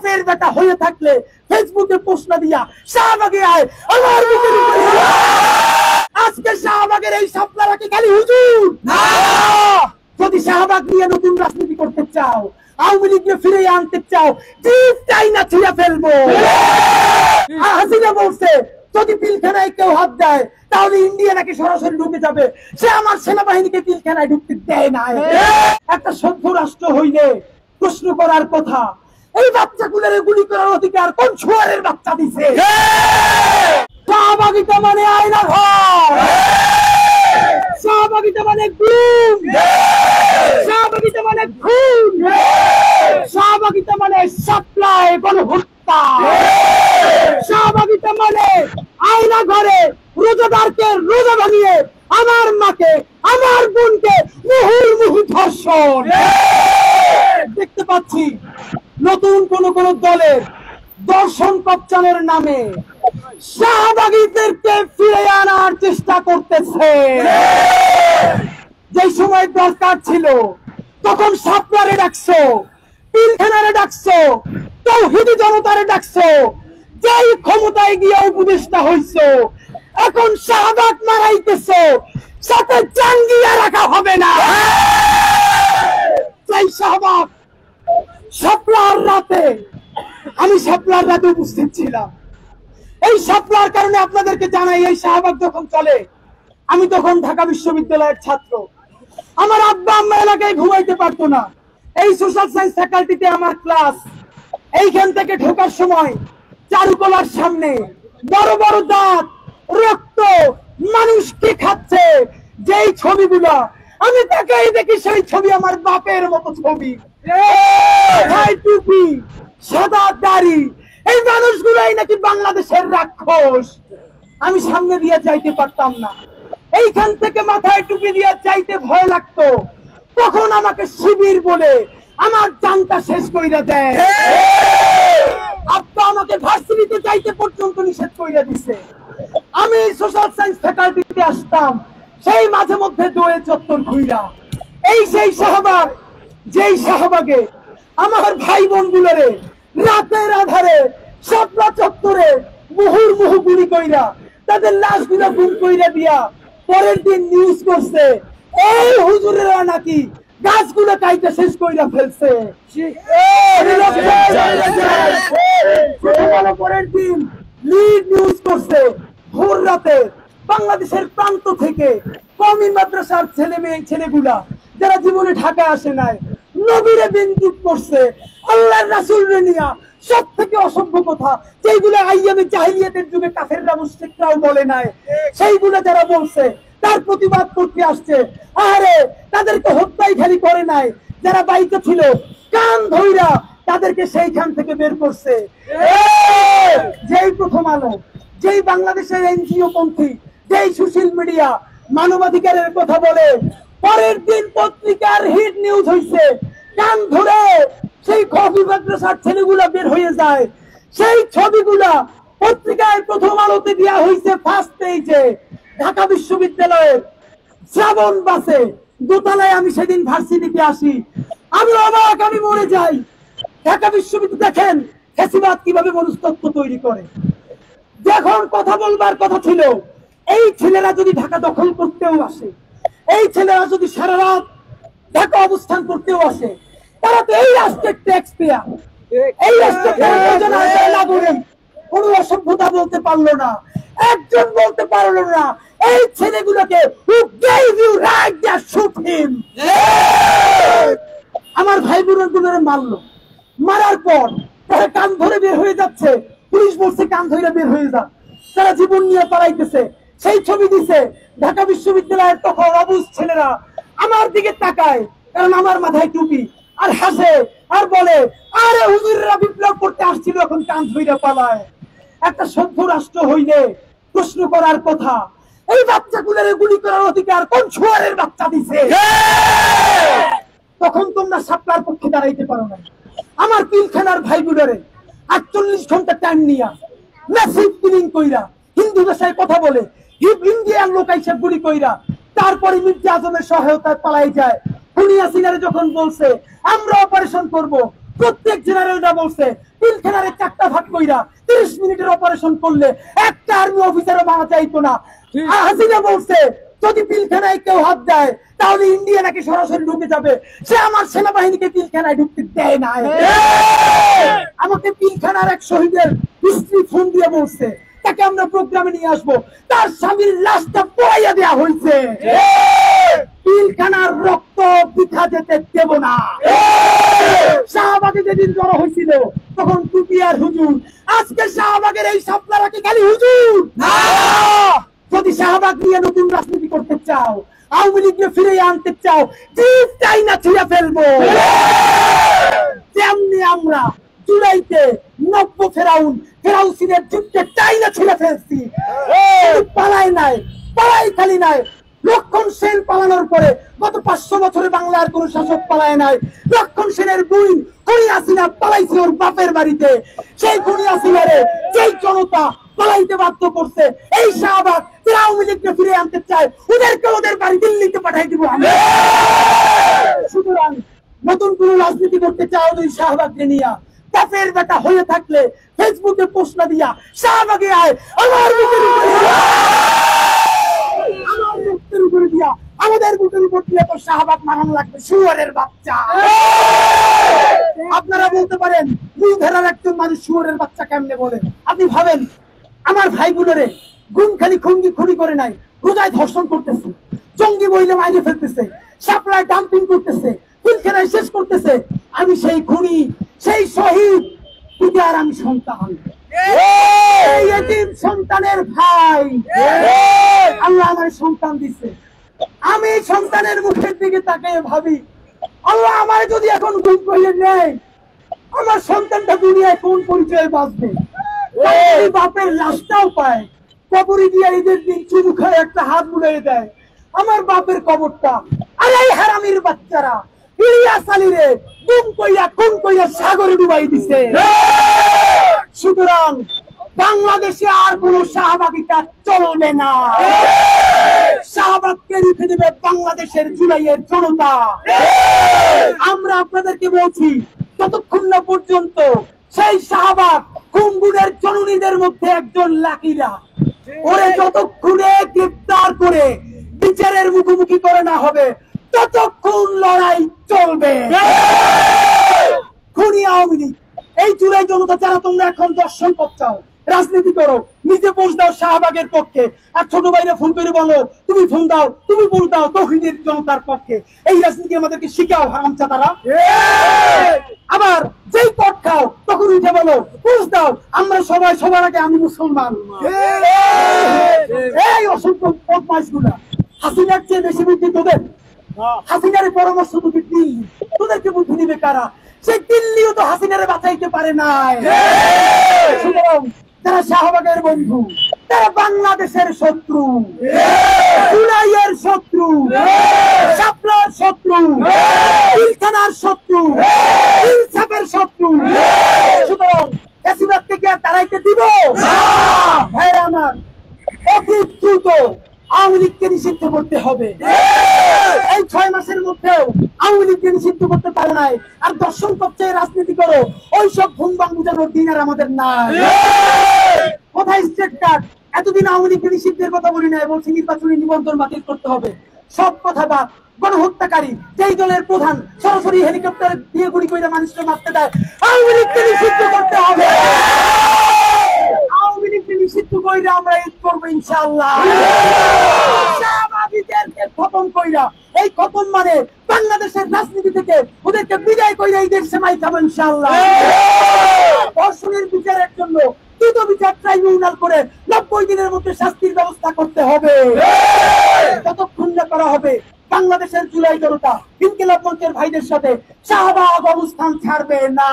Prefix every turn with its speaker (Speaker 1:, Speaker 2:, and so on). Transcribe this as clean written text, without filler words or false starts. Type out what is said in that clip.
Speaker 1: বাপের বেটা হয়ে থাকলে ফেসবুকে পোস্ট না দিয়া শাহবাগে আয় আমার মুখের উপরে। আজকে শাহবাগের এই সাপলারা কি খালি হুজুর না? যদি শাহবাগ নিয়ে নতুন রাজনীতি করতে চাও, আওয়ামী লীগকে ফিরে আনতে চাও, জিপটাই না ছিঁড়ে ফেলবো। হাসিনা বলছে যদি পিলখানায় কেউ হাত দেয় তাহলে ইন্ডিয়া নাকি সরাসরি ঢুকে যাবে। সে আমার সেনাবাহিনীকে পিলখানায় ঢুকতে দেয় না। একটা সভ্য রাষ্ট্র হইলে প্রশ্ন করার কথা, এই বাচ্চাগুলোর গুলি করার অধিকার কোন শুয়ারের বাচ্চা দিছে? শাহবাগিতা মানে আয়না ঘর, শাহবাগিতা মানে গুম, শাহবাগিতা মানে খুন, শাহবাগিতা মানে সাপ্লাই গণহত্যা, শাহবাগিতা মানে আয়না ঘরে রোজাদারকে রোজা ভাঙিয়ে আমার মাকে আমার বোনকে মুহুর্মুহু ধর্ষণ। দেখতে পাচ্ছি নতুন কোন দলের দর্শন কপচানোর নামে শাহবাগীদেরকে ফিরে আনার চেষ্টা করতেছে। যে সময় দরকার ছিল তখন সাপলারে ডাকছো, পিলখানারে ডাকছো, তৌহিদি জনতারে ডাকছো, যেই ক্ষমতায় গিয়ে উপদেষ্টা হইছো, এখন শাহবাগ মারাইতেছো, সাথে জাঙ্গিয়া রাখা হবে না। সেই শাহবাগ শাপলার রাতে, আমি শাপলার রাতে উপস্থিত ছিলাম। এই শাপলার কারণে আপনাদেরকে জানাই, এই শাহবাগ যখন চলে আমি তখন ঢাকা বিশ্ববিদ্যালয়ের ছাত্র। আমার আব্বা আম্মা এলাকায় ঘুমাইতে পারতো না। এই সোশ্যাল সায়েন্স ফ্যাকাল্টিতে আমার ক্লাস। এইখান থেকে ঢোকার সময় চারুকলার সামনে বড় বড় দাঁত, রক্ত, মানুষকে খাচ্ছে যেই ছবিগুলা আমি তাকেই দেখি, সেই ছবি আমার বাপের মতো ছবি। টুপি, সাদা দাড়ি, এই মানুষগুলাই নাকি বাংলাদেশের রাক্ষস। আমি সামনে দিয়ে যাইতে পারতাম না। এইখান থেকে মাথায় টুপি দিয়ে যাইতে ভয় লাগতো। তখন আমাকে শিবির বলে আমার জানটা শেষ কইরা দেয়। আব্বা আমাকে ভার্সিটিতে যাইতে পর্যন্ত নিষেধ কইরা দিছে। আমি সোশ্যাল সায়েন্স ফ্যাকাল্টিতে আসতাম, সেই মাঝে মধ্যে দোয়ে চত্বর ঘুইরা। এই সেই শাহবাগ, যেই শাহবাগে আমার ভাই বোন গুলোরে রাতের আধারে শাপলা চত্বরে মুহুর্মুহু গুলি কইরা তাদের লাশ গুলা গুম কইরা দিয়া পরের দিন নিউজ করছে এই হুজুরেরা নাকি গাছগুলো কাইতে শেষ কইরা ফেলছে। পরের দিন লিড নিউজ করছে ভোর রাতে বাংলাদেশের প্রান্ত থেকে কওমি মাদ্রাসার ছেলেগুলা যারা জীবনে ঢাকায় আসে নাই, নবীরে বিন্দুক করছে, আল্লাহর রাসূলরে নিয়া সব থেকে অসভ্য কথা যেগুলো আইয়ামে জাহিলিয়াতের যুগে কাফেররা মুশরিকরাও বলে নাই, সেইগুলো যারা বলছে তার প্রতিবাদ করতে আসছে। আরে তাদেরকে হত্যাই খালি করে নাই, যারা বাইকে ছিল কান ধইরা তাদেরকে সেইখান থেকে বের করছে। যেই প্রথম আলো, যেই বাংলাদেশের এনজিও পন্থী, যেই সোশ্যাল মিডিয়া মানবাধিকারের কথা বলে, পরের দিন পত্রিকার হিট নিউজ হইছে, কান ধরে সেই কফি মাদ্রাসার ছেলেগুলা বের হয়ে যায়। সেই ছবিগুলা পত্রিকায় প্রথম আলোতে দেওয়া হয়েছে ফার্স্ট পেজে। ঢাকা বিশ্ববিদ্যালয়ের শ্রাবণ বাসে দোতলায় আমি সেদিন ভার্সিটিতে আসি, আমি অবাক, আমি মরে যাই। ঢাকা বিশ্ববিদ্যালয় দেখেন ফ্যাসিবাদ কিভাবে মনস্তত্ত্ব তৈরি করে। যখন কথা বলবার কথা ছিল, এই ছেলেরা যদি ঢাকা দখল করতেও আসে, এই ছেলেরা যদি সারা রাত ঢাকা অবস্থান করতেও আসে, তারা তো এই রাষ্ট্রের ট্যাক্স পেয়ার, এই রাষ্ট্রের নাগরিক। কোন অসভ্যতা বলতে পারলো না, একজন বলতে পারলো না এই ছেলেগুলোকে আমার ভাই বোনগুলোরে মারলো, মারার পর তারা কান ধরে বের হয়ে যাচ্ছে, পুলিশ বলছে কান ধরে বের হয়ে যা, তারা জীবন নিয়ে পালাইতেছে। সেই ছবি দিছে ঢাকা বিশ্ববিদ্যালয়ের তখন অবুঝ ছেলেরা আমার দিকে তাকায়, কারণ আমার মাথায় টুপি, আর হাসে আর বলে আরে হুজুরেরা বিপ্লব করতে আসছিল, এখন কান ধইরা পালায়। একটা সভ্য রাষ্ট্র হইলে প্রশ্ন করার কথা, এই বাচ্চাগুলোর গুলি করার অধিকার কোন শুয়ারের বাচ্চা দিছে? তখন তোমরা সাপলার পক্ষে দাঁড়াইতে পারো না। আমার পিলখানার ভাইগুলোরে 48 ঘন্টা টাইম নিয়া ম্যাসিভ কিলিং কইরা, হিন্দু ভাষায় কথা বলে ইন্ডিয়ান লোক আইসা গুলি কইরা, তারপরে মির্জা আজমের সহায়তায় পালাই যায়। খুনি হাসিনারে যখন বলছে আমরা অপারেশন করব, প্রত্যেক জেনারেলরা বলছে পিলখানারে 4টা ভাগ কইরা 30 মিনিটের অপারেশন করলে একটা আর্মি অফিসারও মারা যাইতো না। হাসিনা বলছে যদি পিলখানায় কেউ হাত দেয় তাহলে ইন্ডিয়া নাকি সরাসরি ঢুকে যাবে। সে আমার সেনাবাহিনীকে পিলখানায় ঢুকতে দেয় না। আমাকে পিলখানার এক শহীদের স্ত্রী ফোন দিয়ে বলছে তাকে আমরা প্রোগ্রামে নিয়ে আসবো, তার স্বামীর লাশটা পোড়াইয়া দেয়া হয়েছে। পিলখানার রক্ত বৃথা যেতে দেব না। শাহবাগে যেদিন জড়ো হয়েছিল তখন টুপি আর হুজুর, আজকে শাহবাগের এই সাপলারা কি খালি হুজুর না? যদি শাহবাগ নিয়ে নতুন রাজনীতি করতে চাও, আওয়ামী লীগকে ফিরে আনতে চাও, জিপ চাইনা ছিঁড়ে ফেলবো। যেমনি আমরা জুলাইতে নব্য ফেরাউসিনের যুদ্ধে চাইনা ছিঁড়ে ফেলছি, পালাই নাই, পালাই খালি নাই। লক্ষণ সেন পালানোর পরে গত 500 বছরে বাংলার কোন শাসক পালায় নাই। লক্ষণ সেনের বুইন খুনি হাসিনা পালাইছে ওর বাপের বাড়িতে। সেই খুনি হাসিনারে যেই জনতা পালাইতে বাধ্য করছে, এই শাহবাগ যারা আওয়ামী লীগকে ফিরে আনতে চায় ওদেরকে ওদের বাড়ি দিল্লিতে পাঠাই দিব আমি। সুতরাং নতুন কোন রাজনীতি করতে চাও ওই শাহবাগকে নিয়ে বাপের বেটা হয়ে থাকলে ফেসবুকে পোস্ট দিয়া শাহবাগে আয়, আমার বুকের উপরে দিয়া, আমাদের বুকের উপর দিয়ে তো শাহবাগ মারানো লাগবে শুয়োরের বাচ্চা। আপনারা বলতে পারেন মূলধারার একজন মানুষ শুয়োরের বাচ্চা কেমনে বলেন? আপনি ভাবেন আমার ভাইগুলোরে গুমখালি খুনি করে নাই, রোজায় ধর্ষণ করতেছে, জঙ্গি বইলে মাইনে ফেলতেছে, সাপ্লাই ডাম্পিং করতেছে, পিলখানায় শেষ করতেছে। আমি সেই খুনি, সেই শহীদ পিতার আমি সন্তান, এই এতিম সন্তানের ভাই। আল্লাহ আমার সন্তান দিচ্ছে, আমি সন্তানের মুখের দিকে তাকিয়ে ভাবি আল্লাহ আমার যদি এখন গুম করে নেয় আমার সন্তানটা দুনিয়ায় কোন পরিচয়ে বাঁচবে? বাপের লাশটাও পায়, কবরে গিয়ে ঈদের দিন চুরু খায় একটা হাত বুলিয়ে দেয় আমার বাপের কবরটা। আর এই হারামির বাচ্চারা ইলিয়াস আলীরে গুম কইরা খুন কইরা সাগরে ডুবাই দিছে। সুতরাং বাংলাদেশে আর কোন শাহবাগিতা চলবে না। শাহবাগকে রুখে দেবে বাংলাদেশের জুলাইয়ের জনতা। আমরা আপনাদেরকে বলছি ততক্ষণ না পর্যন্ত সেই শাহবাগ কুম্বুরের জননীদের মধ্যে একজন লাকিরা ওরে যতক্ষণে গ্রেফতার করে বিচারের মুখোমুখি করে না হবে ততক্ষণ লড়াই চলবে। খুনি আওয়ামী লীগ, এই জুলাই জনতা যারা তোমরা এখন দর্শন করছো, রাজনীতি করো, নিজে পোস্ট দাও শাহবাগের পক্ষে, আর ছোট ভাইরা ফোন করে বলো তুমি ফোন দাও, তুমি ভোট দাও তৌহিদের জনতার পক্ষে। এই রাজনীতি আমাদেরকে শিখাও হারামজাদারা। আবার যেই পথ খাও তখন উঠে বলো পোস্ট দাও আমরা সবাই সবার আগে আমি মুসলমান। এই অসংখ্য বদমাইশগুলা, হাসিনার চেয়ে বেশি বুদ্ধি তোদের। হাসিনার পরামর্শ তোদের দিল্লি, তোদেরকে বুদ্ধি দিবে কারা? সেই দিল্লিও তো হাসিনারে বাঁচাইতে পারে নাই। যারা শাহবাগের বন্ধু তারা বাংলাদেশের শত্রু, জুলাইয়ের শত্রু, শাপলার শত্রু, পিলখানার শত্রু, ইনসাফের শত্রু। সুতরাং বেশিরভাগ থেকে আর দাঁড়াইতে দিব ভাইরা আমার, অতি দ্রুত আওয়ামী লীগকে নিষিদ্ধ করতে হবে। এই 6 মাসের মধ্যেও আওয়ামী লীগকে নিষিদ্ধ করতে পারে নাই, আর দর্শন করছে রাজনীতি করো, ওইসব ভুমবাং বুঝানোর দিন আর আমাদের নাই। কোথায় স্টেট কার্ড? এতদিন আওয়ামী লীগকে নিষিদ্ধের কথা বলি নাই, বলছি নির্বাচনী নিবন্ধন বাতিল করতে হবে। সব কথা বাদ, গণহত্যাকারী যেই দলের প্রধান সরাসরি হেলিকপ্টার দিয়ে গুলি করে মানুষকে মারতে দেয়, আওয়ামী লীগকে নিষিদ্ধ করতে হবে। আওয়ামী লীগকে নিষিদ্ধ করে আমরা ঈদ করবো ইনশাআল্লাহ। শাহবাগীদেরকে খতম কইরা, এই খতম মানে বাংলাদেশের রাজনীতি থেকে ওদেরকে বিদায় কইরা ঈদের সেমাই খাবো ইনশাআল্লাহ। ধর্ষণের বিচারের জন্য দ্রুত বিচার ট্রাইব্যুনাল করে 90 দিনের মধ্যে শাস্তির ব্যবস্থা করতে হবে। ততক্ষণ না করা হবে বাংলাদেশের জুলাই জনতা ইনকিলাব মঞ্চের ভাইদের সাথে শাহবাগ অবস্থান ছাড়বে না।